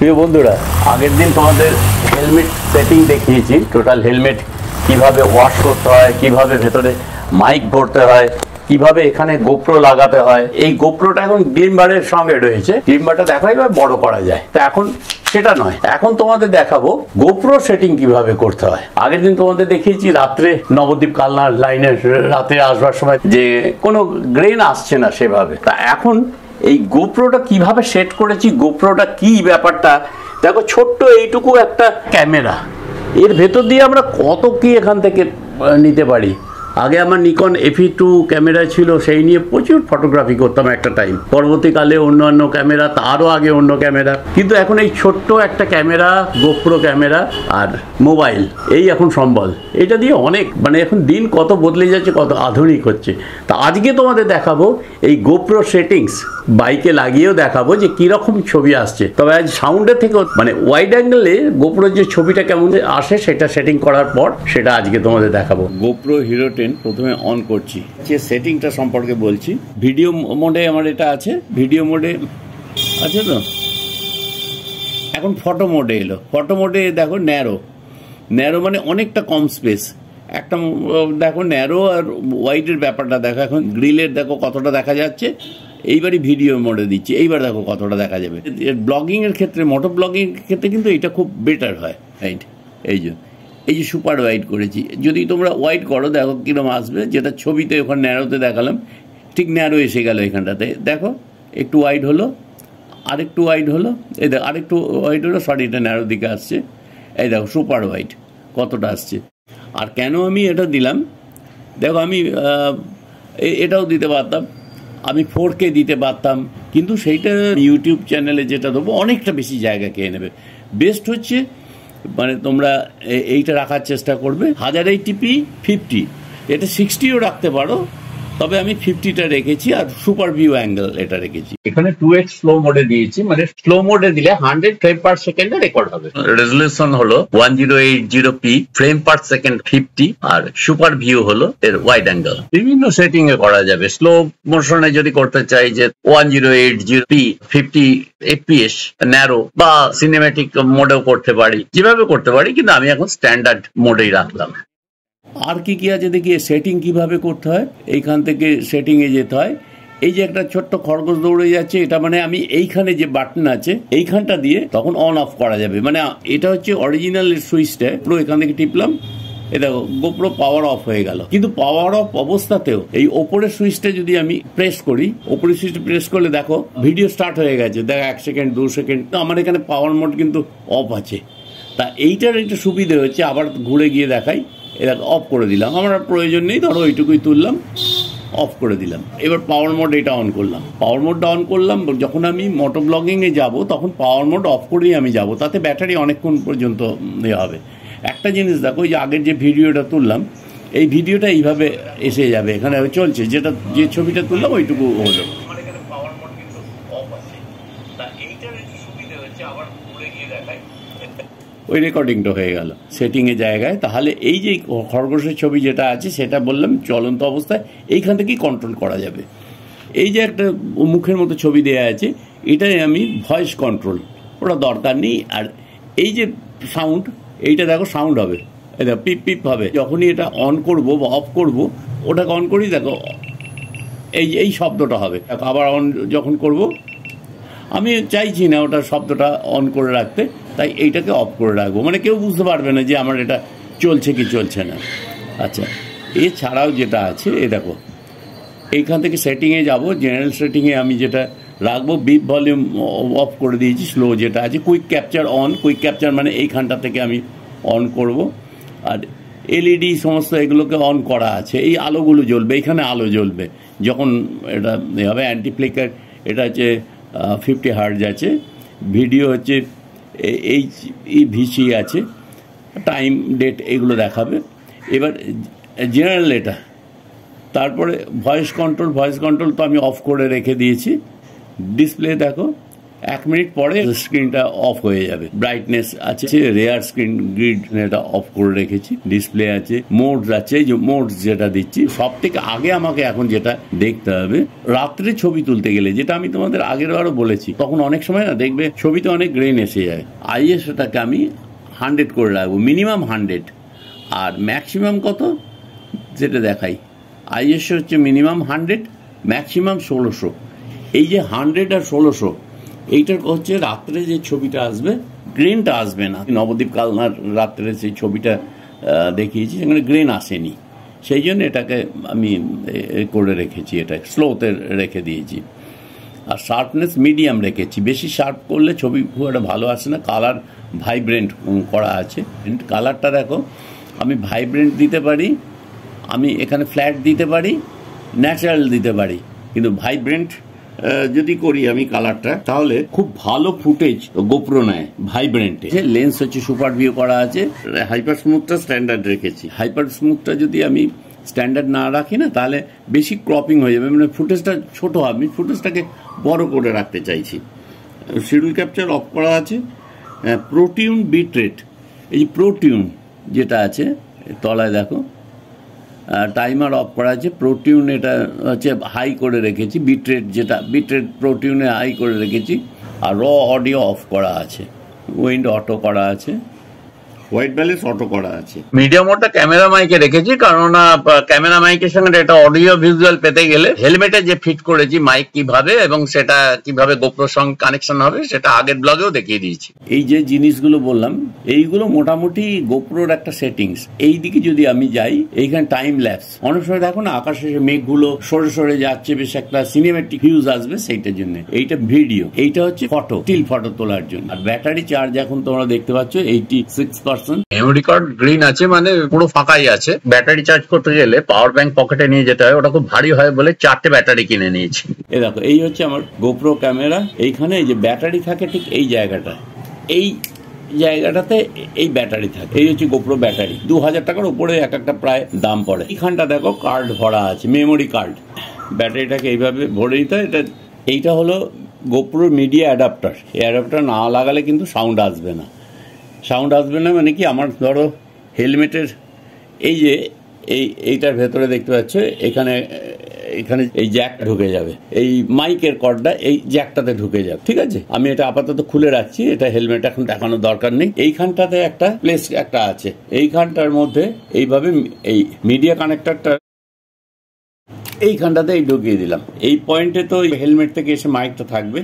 প্রিয় বন্ধুরা, আগের দিন তোমাদের হেলমেট সেটিং দেখিয়েছি। টোটাল হেলমেট কিভাবে ওয়াশ করতে হয়, কিভাবে ভেতরে মাইক ভরতে হয়, কিভাবে এখানে গোপ্রো লাগাতে হয়। এই গোপ্রোটা এখন গ্লিম্বারের সঙ্গে রয়েছে। গ্লিম্বারটা দেখো এবার বড় করা যায়। তো এখন সেটা নয়, এখন তোমাদের দেখাবো গোপ্রো সেটিং কিভাবে করতে হয়। আগের দিন তোমাদের দেখিয়েছি রাত্রে নবদ্বীপ কালনা লাইনের রাতে আসবার সময় যে কোনো গ্রেন আসছে না সেভাবে। তা এখন এই গোপ্রোটা কিভাবে সেট করেছি, গোপ্রোটা কি ব্যাপারটা দেখো। ছোট্ট এইটুকু একটা ক্যামেরা, এর ভেতর দিয়ে আমরা কত কি এখান থেকে নিতে পারি। আগে আমার নিকন FE2 ক্যামেরা ছিল, সেই নিয়ে প্রচুর ফটোগ্রাফি করতাম একটা টাইম। পরবর্তীকালে অন্য ক্যামেরা, তারও আগে অন্য ক্যামেরা, কিন্তু এখন এই ছোট্ট একটা ক্যামেরা, গোপ্রো ক্যামেরা আর মোবাইল, এই এখন সম্বল। এটা দিয়ে অনেক এখন দিন কত বদলে যাচ্ছে, কত আধুনিক হচ্ছে। তা আজকে তোমাদের দেখাবো এই গোপ্রো সেটিংস, বাইকে লাগিয়েও দেখাবো যে কীরকম ছবি আসছে। তবে আজ সাউন্ডের থেকেও ওয়াইড অ্যাঙ্গেলে গোপ্রোর যে ছবিটা কেমন আসে সেটা সেটিং করার পর সেটা আজকে তোমাদের দেখাবো। গোপ্রো হিরো 10 প্রথমে অন করছি, যে সেটিংটা সম্পর্কে বলছি। ভিডিও মোডে আমার এটা আছে, ভিডিও মোডে আছে তো। এখন ফটো মোডে এলো, ফটো মোডে দেখো ন্যারো মানে অনেকটা কম স্পেস। একটা দেখো ন্যারো আর ওয়াইডের ব্যাপারটা দেখো। এখন গ্রিলের দেখো কতটা দেখা যাচ্ছে। এইবারই ভিডিও মোডে দিচ্ছি, এইবার দেখো কতটা দেখা যাবে। ব্লগিংয়ের ক্ষেত্রে, মোটো ব্লগিংয়ের ক্ষেত্রে কিন্তু এটা খুব বেটার হয়। রাইট, এই যে সুপার ওয়াইড করেছি। যদি তোমরা ওয়াইড করো দেখো কিরকম আসবে, যেটা ছবিতে ওখানে ন্যারোতে দেখালাম ঠিক ন্যারো এসে গেল এখানটাতে। দেখো একটু ওয়াইড হলো, আরেকটু ওয়াইড হলো, এই দেখো আরেকটু ওয়াইড হলো, সরি এটা ন্যারো দিকে আসছে। এই দেখো সুপার ওয়াইড কতটা আসছে। আর কেন আমি এটা দিলাম দেখো, আমি এটাও দিতে পারতাম, আমি 4K দিতে পারতাম, কিন্তু সেইটা ইউটিউব চ্যানেলে যেটা দেবো অনেকটা বেশি জায়গা খেয়ে নেবে। বেস্ট হচ্ছে তোমরা এইটা রাখার চেষ্টা করবে 1080p 50, এটা 60ও রাখতে পারো, তবে আমি 50টা রেখেছি আর সুপার ভিউ অ্যাঙ্গেল এটা রেখেছি। এখানে 2x স্লো মোডে দিয়েছি, স্লো মোডে দিলে 100 ফ্রেম পার সেকেন্ডে রেকর্ড হবে। রেজলিউশন হলো 1080p, ফ্রেম পার সেকেন্ড 50, আর সুপার ভিউ হলো এর ওয়াইড অ্যাঙ্গেল। বিভিন্ন সেটিং এ করা যাবে। স্লো মোশনে যদি করতে চাই যে 1080p 50 fps ন্যারো, বা সিনেম্যাটিক মোডেও করতে পারি, যেভাবে করতে পারি, কিন্তু আমি এখন স্ট্যান্ডার্ড মোডেই রাখলাম। আর কি আছে দেখি সেটিং কিভাবে করতে হয়। এইখান থেকে সেটিংয়ে যেতে হয়। এই যে একটা ছোট্ট খরগোশ দৌড়ে যাচ্ছে, এটা আমি এইখানে যে বাটন আছে এইখানটা দিয়ে তখন অন অফ করা যাবে। এটা হচ্ছে অরিজিনাল সুইচটা। পুরো এখান থেকে টিপলাম, এ দেখো গোপ্রো পাওয়ার অফ হয়ে গেল। কিন্তু পাওয়ার অফ অবস্থাতেও এই ওপরের সুইচটা যদি আমি প্রেস করি, ওপরের সুইচটা প্রেস করলে দেখো ভিডিও স্টার্ট হয়ে গেছে। দেখো 1 সেকেন্ড 2 সেকেন্ড, আমার এখানে পাওয়ার মোড কিন্তু অফ আছে। তা এইটার একটু সুবিধে হচ্ছে, আবার ঘুরে গিয়ে দেখাই, এটা অফ করে দিলাম। আমার প্রয়োজন নেই, ধরো ওইটুকুই তুললাম, অফ করে দিলাম। এবার পাওয়ার মোড এটা অন করলাম, পাওয়ার মোডটা অন করলাম। যখন আমি মোটো ব্লগিংয়ে যাব তখন পাওয়ার মোড অফ করেই আমি যাব, তাতে ব্যাটারি অনেকক্ষণ পর্যন্ত হবে। একটা জিনিস দেখো, যে আগের যে ভিডিওটা তুললাম, এই ভিডিওটা এইভাবে এসে যাবে, এখানে চলছে, যে ছবিটা তুললাম ওইটুকু হলো। ওই রেকর্ডিংটা হয়ে গেল সেটিংয়ের জায়গায়। তাহলে এই যে খরগোশের ছবি যেটা আছে সেটা বললাম চলন্ত অবস্থায় এইখান থেকেই কন্ট্রোল করা যাবে। এই যে একটা মুখের মতো ছবি দেওয়া আছে, এটাই আমি ভয়েস কন্ট্রোল, ওটা দরকার নেই। আর এই যে সাউন্ড, এইটা দেখো সাউন্ড হবে, এই দেখো পিপ পিপ হবে। যখনই এটা অন করব বা অফ করব, ওটাকে অন করি দেখো এই শব্দটা হবে। আবার অন যখন করব, আমি চাইছি না ওটা শব্দটা অন করে রাখতে, তাই এইটাকে অফ করে রাখবো। কেউ বুঝতে পারবে না যে আমার এটা চলছে কি চলছে না। আচ্ছা, এছাড়াও যেটা আছে, এ দেখো এইখান থেকে সেটিংয়ে যাব, জেনারেল সেটিংয়ে আমি যেটা রাখবো, বিপ ভলিউম অফ করে দিয়েছি। স্লো যেটা আছে, quick capture on, quick capture এইখানটা থেকে আমি অন করব। আর LED সমস্ত এগুলোকে অন করা আছে। এই আলোগুলো জ্বলবে, এইখানে আলো জ্বলবে যখন এটা হবে। অ্যান্টি ফ্লিকার এটা হচ্ছে 50 হার্জ আছে। ভিডিও হচ্ছে HEVC আছে, টাইম ডেট এগুলো দেখাবে। এবার জেনারেল এটা, তারপরে ভয়েস কন্ট্রোল তো আমি অফ করে রেখে দিয়েছি। ডিসপ্লে দেখো 1 মিনিট পরে স্ক্রিনটা অফ হয়ে যাবে। ব্রাইটনেস আছে, রেয়ার স্ক্রিন গ্রিড এটা অফ করে রেখেছি, ডিসপ্লে আছে, মোডস আছে, যে মোডস যেটা দিচ্ছি। সব থেকে আগে আমাকে এখন যেটা দেখতে হবে, রাত্রে ছবি তুলতে গেলে, যেটা আমি তোমাদের আগের বারও বলেছি, তখন অনেক সময় না দেখবে ছবিতে অনেক গ্রেন এসে যায়। আইএসওটাকে আমি 100 করে রাখবো, মিনিমাম 100, আর ম্যাক্সিমাম কত যেটা দেখাই। আইএসও হচ্ছে মিনিমাম 100, ম্যাক্সিমাম 1600। এই যে 100 আর 1600, এইটার হচ্ছে রাত্রে যে ছবিটা আসবে, গ্রেনটা আসবে না। নবদ্বীপ কালনার রাত্রে সেই ছবিটা দেখিয়েছি, সেখানে গ্রেন আসেনি, সেই জন্য এটাকে আমি করে রেখেছি, এটা স্লোতে রেখে দিয়েছি। আর শার্পনেস মিডিয়াম রেখেছি, বেশি শার্প করলে ছবি খুব একটা ভালো আসে না। কালার ভাইব্রেন্ট করা আছে, কালারটা দেখো, আমি ভাইব্রেন্ট দিতে পারি, আমি এখানে ফ্ল্যাট দিতে পারি, ন্যাচারাল দিতে পারি, কিন্তু ভাইব্রেন্ট যদি করি আমি কালারটা, তাহলে খুব ভালো ফুটেজ গোপ্রো নেয় ভাইব্রেন্টে। লেন্স হচ্ছে সুপার ভিউ করা আছে, হাইপার স্মুথটা স্ট্যান্ডার্ড রেখেছি। হাইপার স্মুথটা যদি আমি স্ট্যান্ডার্ড না রাখি না, তাহলে বেশি ক্রপিং হয়ে যাবে, মানে ফুটেজটা ছোট হবে। আমি ফুটেজটাকে বড় করে রাখতে চাইছি। শিডিউল ক্যাপচার অফ করা আছে। প্রোটিউন বিট রেট, এই যে প্রোটিউন যেটা আছে তলায় দেখো, টাইমার অফ করা আছে। প্রোটিউন এটা হচ্ছে হাই করে রেখেছি, বিটরেট যেটা, বিটরেট প্রোটিউনে হাই করে রেখেছি। আর র অডিও অফ করা আছে, উইন্ড অটো করা আছে, হোয়াইট ব্যালেন্স অটো করা আছে। মিডিয়া মোডটা ক্যামেরা মাইকে রেখেছি, কারণ ক্যামেরা মাইকের সঙ্গে এটা অডিও ভিজুয়াল পেতে গেলে হেলমেটে যে ফিট করেছি মাইক কিভাবে এবং সেটা কিভাবে গোপ্রোর সঙ্গে কানেকশন হবে, সেটা আগের ব্লগেও দেখিয়ে দিয়েছি। এই যে জিনিসগুলো বললাম, এইগুলো মোটামুটি গোপ্রোর একটা সেটিংস। এই দিকে যদি আমি যাই, এইখানে টাইম ল্যাপস, অনেক সময় দেখো না আকাশে মেঘগুলো সরে সরে যাচ্ছে, বেশ একটা সিনেমেটিক ভিউজ আসবে, সেইটার জন্য। এইটা ভিডিও, এইটা হচ্ছে ফটো, স্টিল ফটো তোলার জন্য। আর ব্যাটারি চার্জ এখন তোমরা দেখতে পাচ্ছ 86%। মেমোরি কার্ড গ্রিন আছে, মানে পুরো ফাঁকাই আছে। ব্যাটারি চার্জ করতে গেলে পাওয়ার ব্যাংক পকেটে নিয়ে যেতে হয়, ওটা খুব ভারী হয় বলে 4টে ব্যাটারি কিনে নিয়েছি। এই দেখো, এই হচ্ছে আমার গোপ্রো ক্যামেরা। এইখানে এই যে ব্যাটারি থাকে ঠিক এই জায়গাটা, এই জায়গাটাতে এই ব্যাটারি থাকে। এই হচ্ছে গোপ্রো ব্যাটারি, 2000 টাকার উপরে এক একটা প্রায় দাম পড়ে। এইখানটা দেখো কার্ড ভরা আছে, মেমোরি কার্ড। ব্যাটারিটাকে এইভাবে ভরে নিতে হয়। এইটা হলো গোপ্রোর মিডিয়া অ্যাডাপ্টার। এই অ্যাডাপ্টার না লাগালে কিন্তু সাউন্ড আসবে না। সাউন্ড আসবে না মানে কি, আমার ধরো হেলমেটের এই যে এইটার ভেতরে দেখতে পাচ্ছ, এখানে এই জ্যাক ঢুকে যাবে, এই মাইকের কর্ডটা এই জ্যাকটাতে ঢুকে যাবে, ঠিক আছে। আমি এটা আপাতত খুলে রাখছি, এটা হেলমেট এখন দেখানোর দরকার নেই। এইখানটাতে একটা প্লেস একটা আছে, এইখানটার মধ্যে এইভাবে এই মিডিয়া কানেক্টরটা এইখানটাতে ঢুকিয়ে দিলাম। এই পয়েন্টে তো হেলমেট থেকে এসে মাইকটা থাকবে,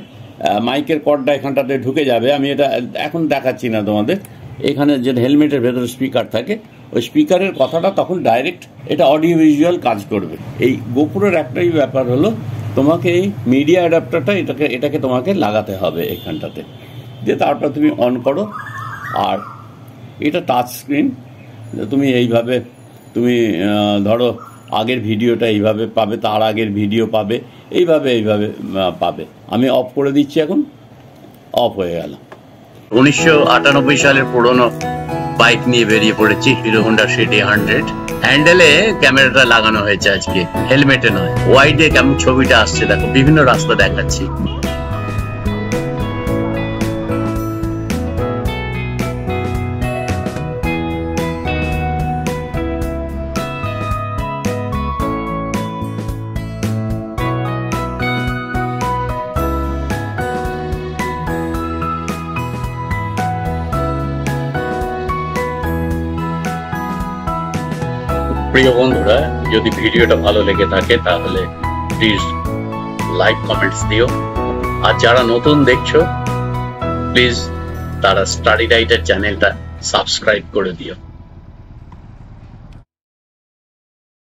মাইকের কর্ডটা এখানটাতে ঢুকে যাবে। আমি এটা এখন দেখাচ্ছি না তোমাদের। এখানে যে হেলমেটের ভেতরে স্পিকার থাকে, ওই স্পিকারের কথাটা তখন ডাইরেক্ট এটা অডিও ভিজুয়াল কাজ করবে। এই গোপ্রোর একটাই ব্যাপার হলো, তোমাকে এই মিডিয়া অ্যাডাপ্টারটা এটাকে তোমাকে লাগাতে হবে এখানটাতে, দিয়ে তারপর তুমি অন করো। আর এটা টাচ স্ক্রিন, তুমি এইভাবে তুমি ধরো আগের ভিডিওটা এইভাবে পাবে, তার আগের ভিডিও পাবে, এইভাবে পাবে। আমি অফ করে দিচ্ছি, এখন অফ হয়ে গেল। 1998 সালের পুরনো বাইক নিয়ে বেরিয়ে পড়েছি, হিরো হোন্ডা সিটি 100। হ্যান্ডেলে ক্যামেরাটা লাগানো হয়েছে আজকে, হেলমেটে নয়। ওয়াইডে কেমন ছবিটা আসছে দেখো, বিভিন্ন রাস্তা দেখাচ্ছি। প্রিয় বন্ধুরা, যদি ভিডিওটা ভালো লেগে থাকে তাহলে প্লিজ লাইক কমেন্টস দিও। আর যারা নতুন দেখছো, প্লিজ তারা স্টাডি রাইটার চ্যানেলটা সাবস্ক্রাইব করে দিও।